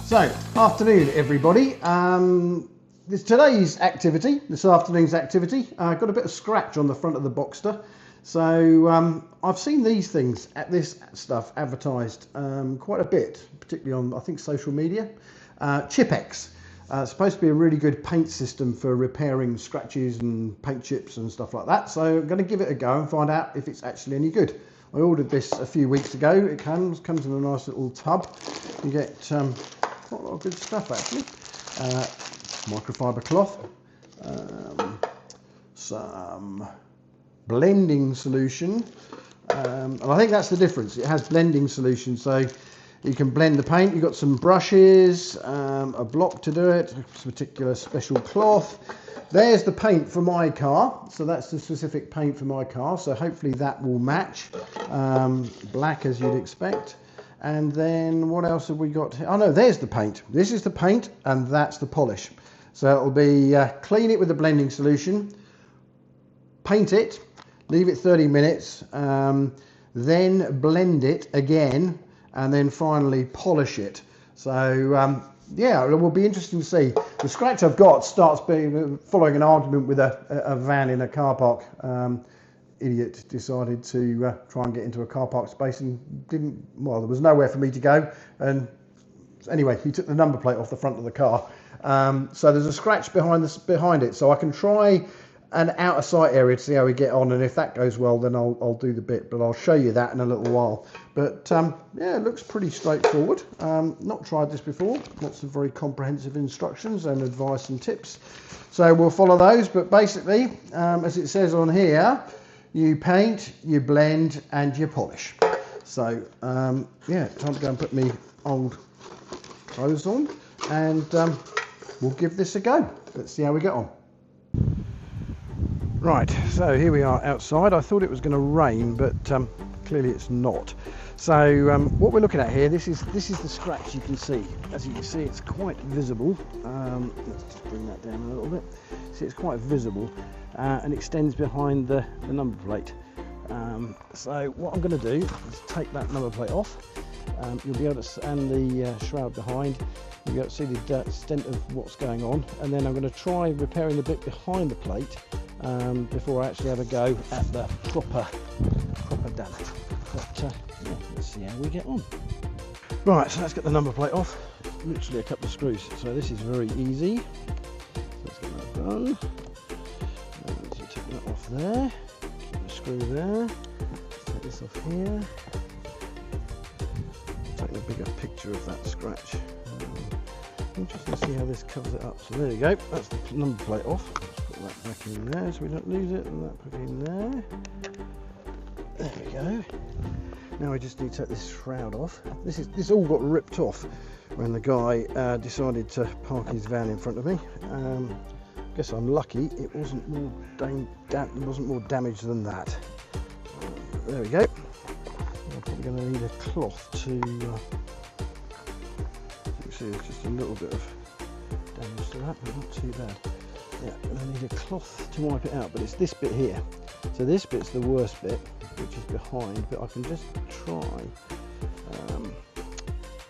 So, afternoon everybody. Today's activity, this afternoon's activity, got a bit of scratch on the front of the Boxster. So I've seen these things, this stuff advertised quite a bit, particularly on, I think, social media. CHIPEX. It's supposed to be a really good paint system for repairing scratches and paint chips and stuff like that. So I'm going to give it a go and find out if it's actually any good. I ordered this a few weeks ago. It comes in a nice little tub. You get quite a lot of good stuff actually. Microfiber cloth, some blending solution, and I think that's the difference. It has blending solution, so you can blend the paint. You've got some brushes, a block to do it, a particular special cloth. There's the paint for my car, so that's the specific paint for my car, so hopefully that will match. Black as you'd expect. And then what else have we got here? Oh no, there's the paint. This is the paint and that's the polish. So it'll be clean it with the blending solution, paint it, leave it 30 minutes, then blend it again, and then finally polish it. So yeah, it will be interesting to see. The scratch I've got starts following an argument with a van in a car park. Idiot decided to try and get into a car park space and well, there was nowhere for me to go, and anyway he took the number plate off the front of the car. So there's a scratch behind it, so I can try an outer sight area to see how we get on, and if that goes well then I'll do the bit, but I'll show you that in a little while. But yeah, it looks pretty straightforward. Not tried this before. Lots of very comprehensive instructions and advice and tips, so we'll follow those. But basically, as it says on here, you paint, you blend and you polish. So yeah, time to go and put me old clothes on, and we'll give this a go. Let's see how we get on. Right, so here we are outside. I thought it was going to rain, but clearly it's not. So what we're looking at here, this is the scratch. You can see, as you can see, it's quite visible. Let's just bring that down a little bit. See, it's quite visible and extends behind the number plate. So what I'm going to do is take that number plate off. You'll be able to, and the shroud behind, you'll be able to see the extent of what's going on, and then I'm going to try repairing the bit behind the plate before I actually have a go at the proper damage. But yeah, let's see how we get on. Right, so let's get the number plate off. Literally a couple of screws, so this is very easy. So let's get that done. So take that off there, keep the screw there. Let's take this off here. Take a bigger picture of that scratch. Interesting to see how this covers it up. So there you go, that's the number plate off. Let's put that back in there so we don't lose it, and that put it in there. There we go. Now we just need to take this shroud off. This all got ripped off when the guy decided to park his van in front of me. Guess I'm lucky it wasn't more damage than that. There we go. I'm probably going to need a cloth to. You can see there's just a little bit of damage to that, but not too bad. Yeah, I need a cloth to wipe it out, but it's this bit here. So this bit's the worst bit, which is behind, but I can just try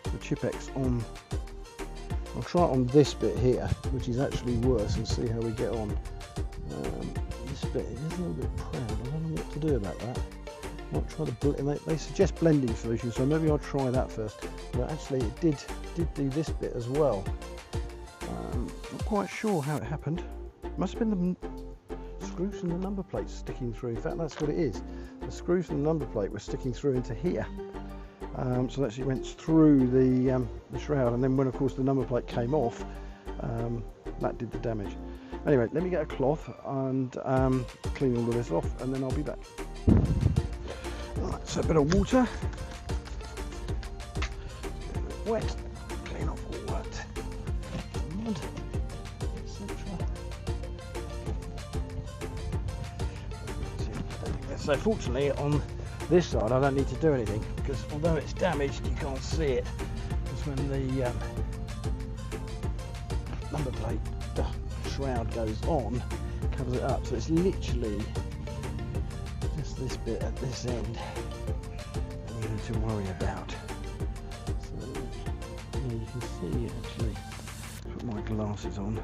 the CHIPEX on. I'll try it on this bit here, which is actually worse, and see how we get on. This bit is a little bit proud. I don't know what to do about that. I might try to they suggest blending solution, so maybe I'll try that first. But actually, it did do this bit as well. Not quite sure how it happened. Must have been the screws from the number plate sticking through. In fact, that's what it is. The screws from the number plate were sticking through into here. So that actually went through the shroud, and then when of course the number plate came off, that did the damage. Anyway, let me get a cloth and clean all of this off, and then I'll be back. Right, so a bit of water, wet, clean off all that mud, etc. So fortunately on this side I don't need to do anything, because although it's damaged you can't see it, because when the number plate shroud goes on, it covers it up, so it's literally just this bit at this end that we need to worry about. So yeah, you can see actually, put my glasses on.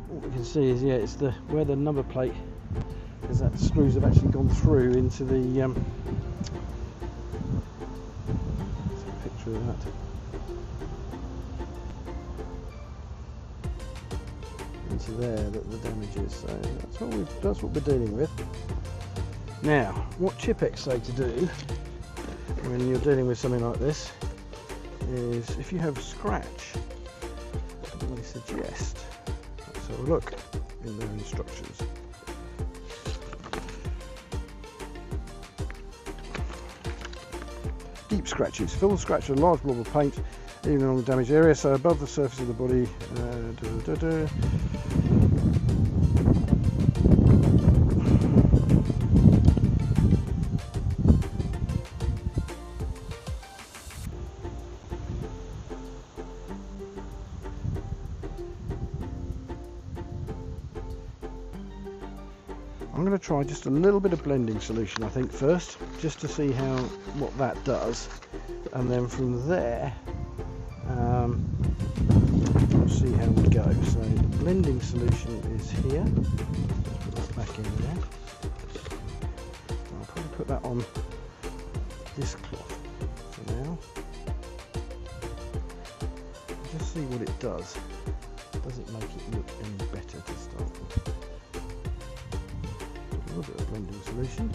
What we can see is, yeah, it's the where the number plate is, that the screws have actually gone through into the picture of that. Into there that the damage is. So that's what we're dealing with. Now, what CHIPEX say to do when you're dealing with something like this is, if you have a scratch, they suggest, let's have a look in their instructions. Deep scratches. Fill the scratch with a large blob of paint, even along the damaged area, so above the surface of the body. I'm going to try just a little bit of blending solution, I think, first, just to see what that does, and then from there we'll see how we go. So the blending solution is here. Let's put that back in there. I'll probably put that on this cloth for now. Just see what it does. Does it make it look any better to start with? A little bit of blending solution.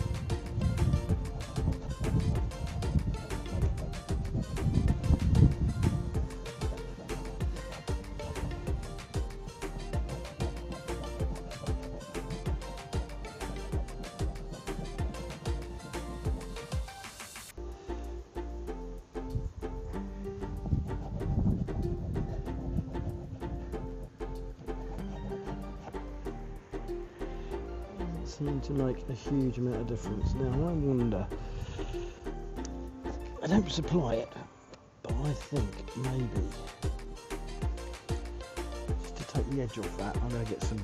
Seem to make a huge amount of difference. Now I wonder, I don't supply it, but I think maybe just to take the edge off that, I'm going to get some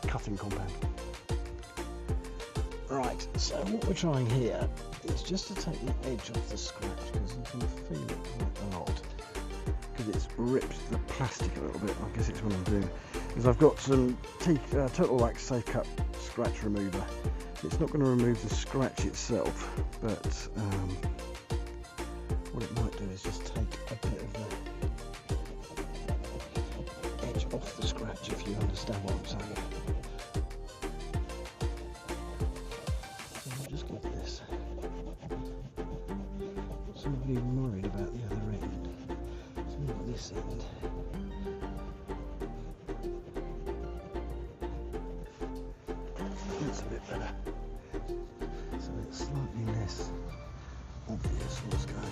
cutting compound. Right, so what we're trying here is just to take the edge off the scratch, because you can feel it quite a lot, because it's ripped the plastic a little bit. I guess it's what I'm doing, because I've got some Turtle Wax Safe Cut scratch remover. It's not going to remove the scratch itself, but what it might do is just take a bit of the edge off the scratch, if you understand what I'm saying. So I'll just get this. Somebody worried about the other end. So we've got this end. That's a bit better, so it's slightly less obvious what's going on.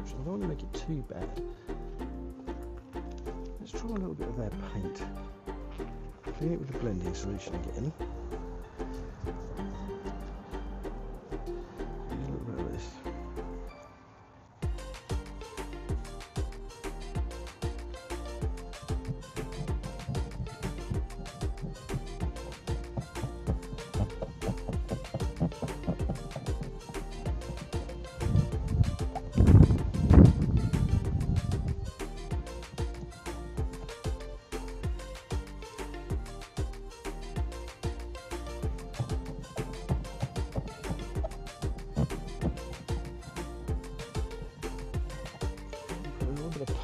I don't want to make it too bad. Let's try a little bit of their paint. Clean it with the blending solution again. A little bit of this.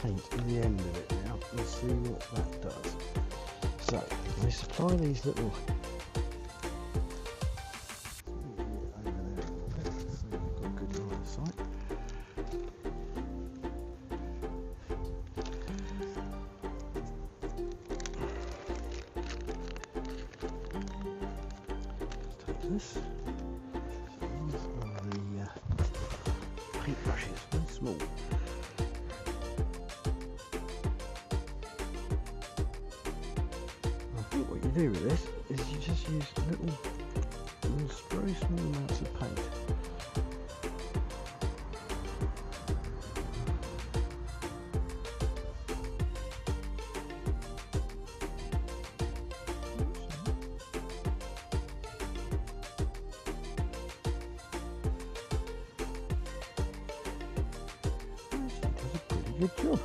Paint in the end of it now. Let's see what that does. So we supply these little over there a bit, so we've got a good line of sight. this. These are the paint brushes, very small. I think what you do with this is you just use little very small amounts of paint. Good job.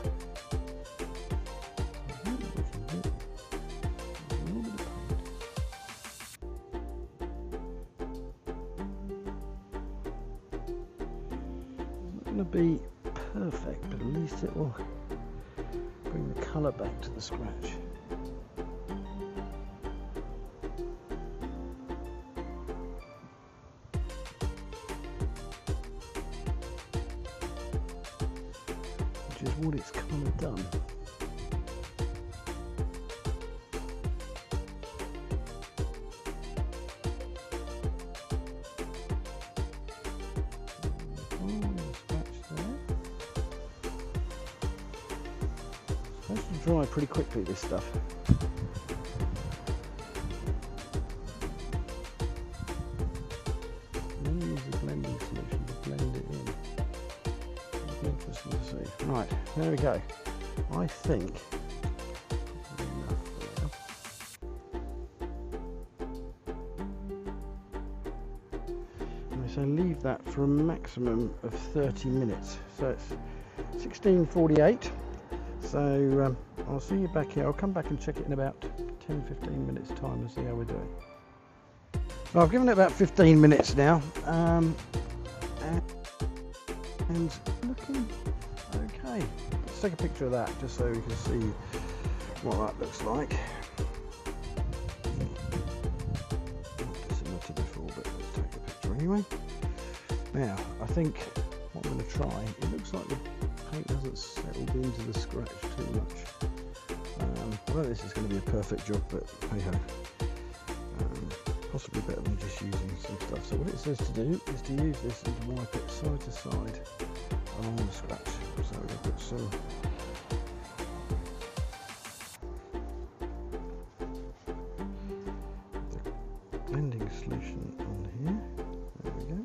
It's not going to be perfect, but at least it will bring the colour back to the scratch. Is what it's kind of done. Scratch there. It's supposed to dry pretty quickly, this stuff. And then use the blending solution to blend it in. Interesting to see. Right, there we go. I think so leave that for a maximum of 30 minutes. So it's 16:48. So I'll see you back here. I'll come back and check it in about 10-15 minutes time and see how we're doing. So I've given it about 15 minutes now. And looking okay. Let's take a picture of that just so we can see what that looks like. Not similar to before, but let's take a picture anyway. Now, I think what I'm going to try, it looks like the paint hasn't settled into the scratch too much. I don't know if this is going to be a perfect job, but hey ho. Possibly better than just using some stuff. So what it says to do is to use this and to wipe it side to side along the scratch. So we're going to put some the blending solution on here. There we go.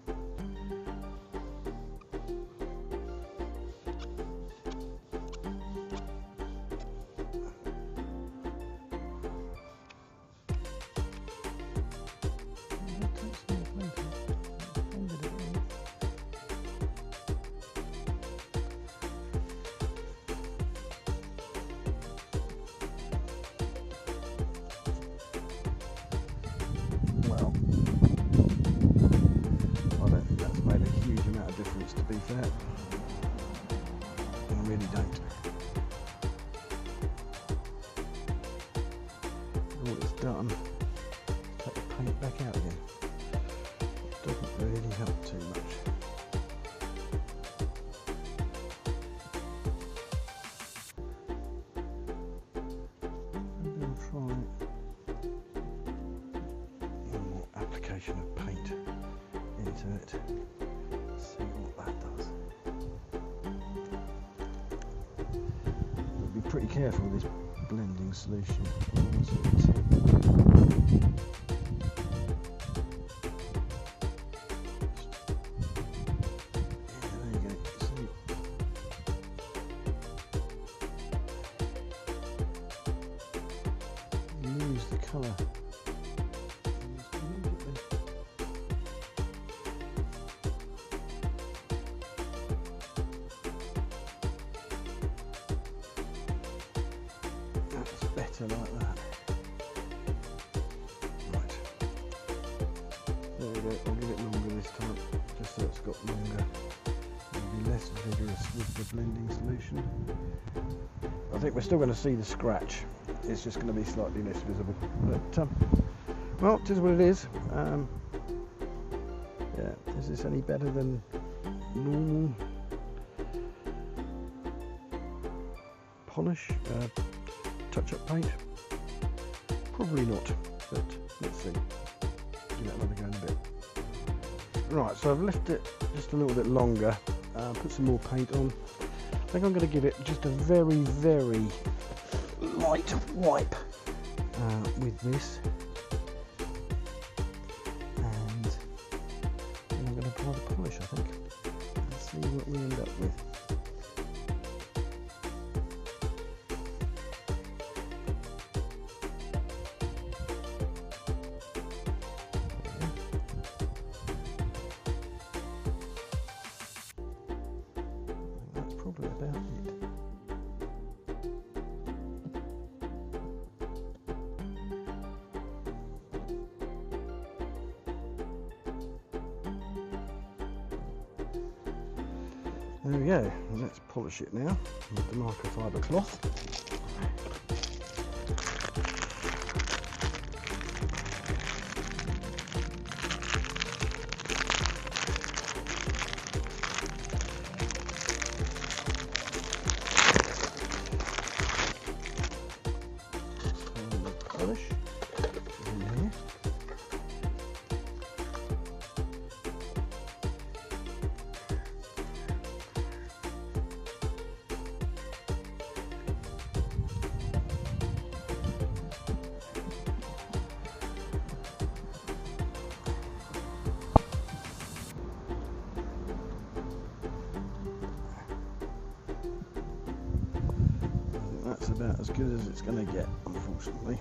Well, I don't think that's made a huge amount of difference, to be fair. I really don't. All it's done is take the paint back out again. It doesn't really help too much. I'm going to try one more application of paint into it. See what that does. I'll be pretty careful with this blending solution. Lose the colour. That's better like that. Right. There we go. I'll give it longer this time, just so it's got longer. It'll be less vigorous with the blending solution. I think we're still going to see the scratch. It's just going to be slightly less visible, but well, it is what it is. Yeah, is this any better than normal polish, touch-up paint? Probably not, but let's see. give that another go in a bit. Right, so I've left it just a little bit longer, put some more paint on. I think I'm going to give it just a very, very light wipe with this. And then I'm going to apply the polish, I think. Let's see what we end up with. Probably about it. There we go. Let's polish it now with the microfiber cloth. Polish in here. That's about as good as it's going to get, unfortunately.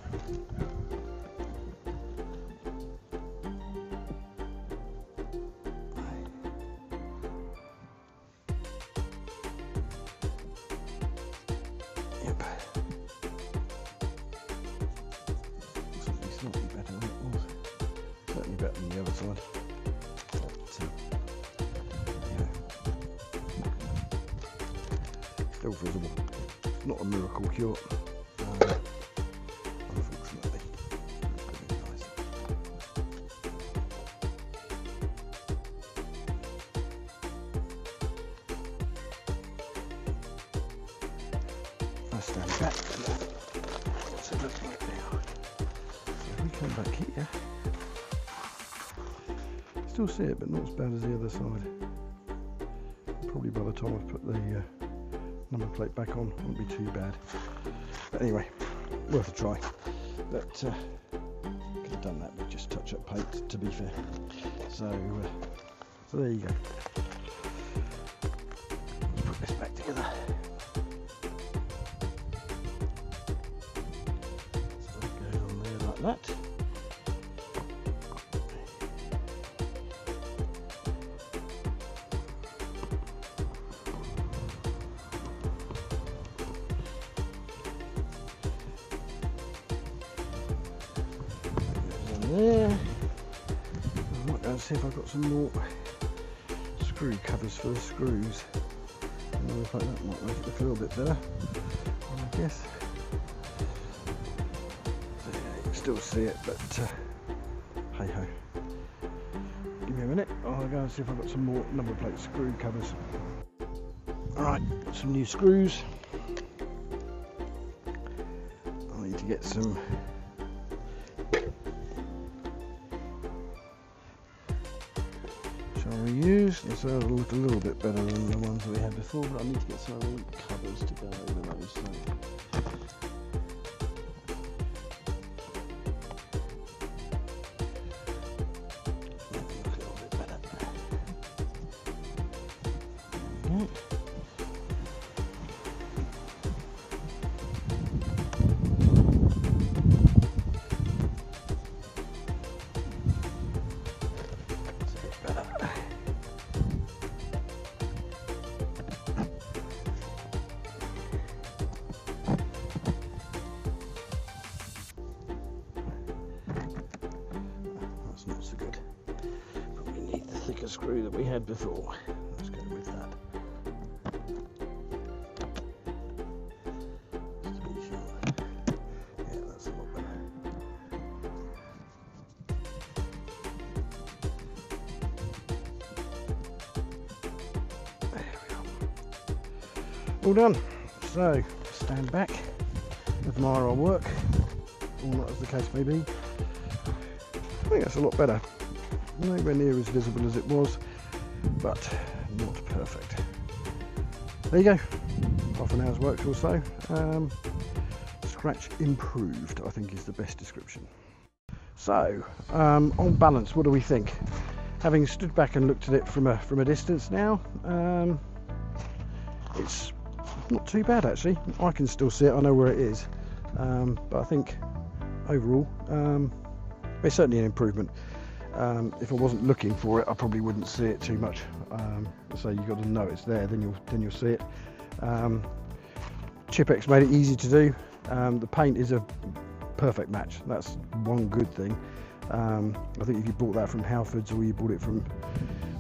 Yep. Slightly better than it was. Certainly better than the other side. But, yeah. Still visible. It's not a miracle cure. Unfortunately. It's going to be nice. I stand back. What's it look like now? So if we come back here, still see it, but not as bad as the other side. Probably by the time I've put the number plate back on, it won't be too bad. But anyway, worth a try. But could have done that with just touch-up paint, to be fair. So there you go. Let's put this back together. So it goes on there like that. There. I might go and see if I've got some more screw covers for the screws. And like that might make it look a little bit better, I guess. So yeah, you can still see it, but hey ho. Give me a minute, I'll go and see if I've got some more number plate screw covers. Alright, got some new screws. I need to get some reused, and so it'll look a little bit better than the ones that we had before, but I need to get some covers to go over those. So. Look a little bit better. Not so good. Probably need the thicker screw that we had before. Let's go with that. Just to be sure. Yeah, that's a lot better. There we are. All done. So, stand back, admire our work, or not as the case may be. I think that's a lot better. nowhere near as visible as it was, but not perfect. There you go, half an hour's work or so. Scratch improved, I think, is the best description. So, on balance, what do we think? Having stood back and looked at it from a distance now, it's not too bad actually. I can still see it, I know where it is, but I think overall it's certainly an improvement. If I wasn't looking for it, I probably wouldn't see it too much. So you've got to know it's there, then you'll see it. CHIPEX made it easy to do. The paint is a perfect match. That's one good thing. I think if you bought that from Halfords or you bought it from,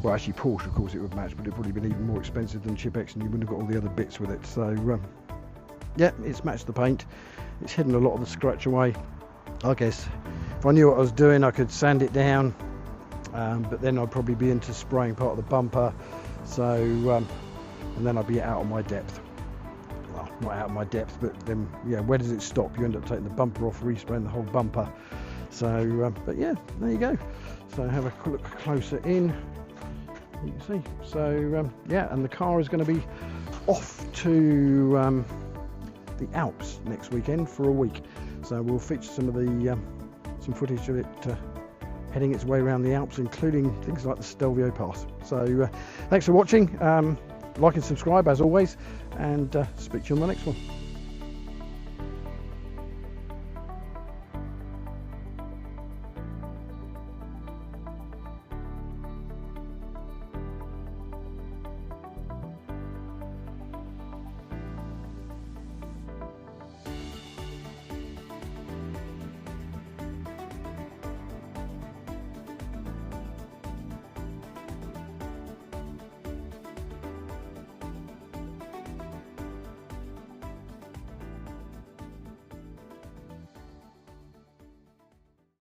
well, actually Porsche, of course it would match, but it'd probably been even more expensive than CHIPEX, and you wouldn't have got all the other bits with it. So yeah, it's matched the paint. It's hidden a lot of the scratch away. I guess if I knew what I was doing, I could sand it down, but then I'd probably be into spraying part of the bumper. So and then I'd be out of my depth. Well, not out of my depth, but then yeah, where does it stop? You end up taking the bumper off, respraying the whole bumper. So but yeah, there you go. So have a look closer in, you can see. So yeah, and the car is going to be off to the Alps next weekend for a week. So we'll feature some of the some footage of it heading its way around the Alps, including things like the Stelvio Pass. So thanks for watching. Like and subscribe as always, and speak to you on the next one.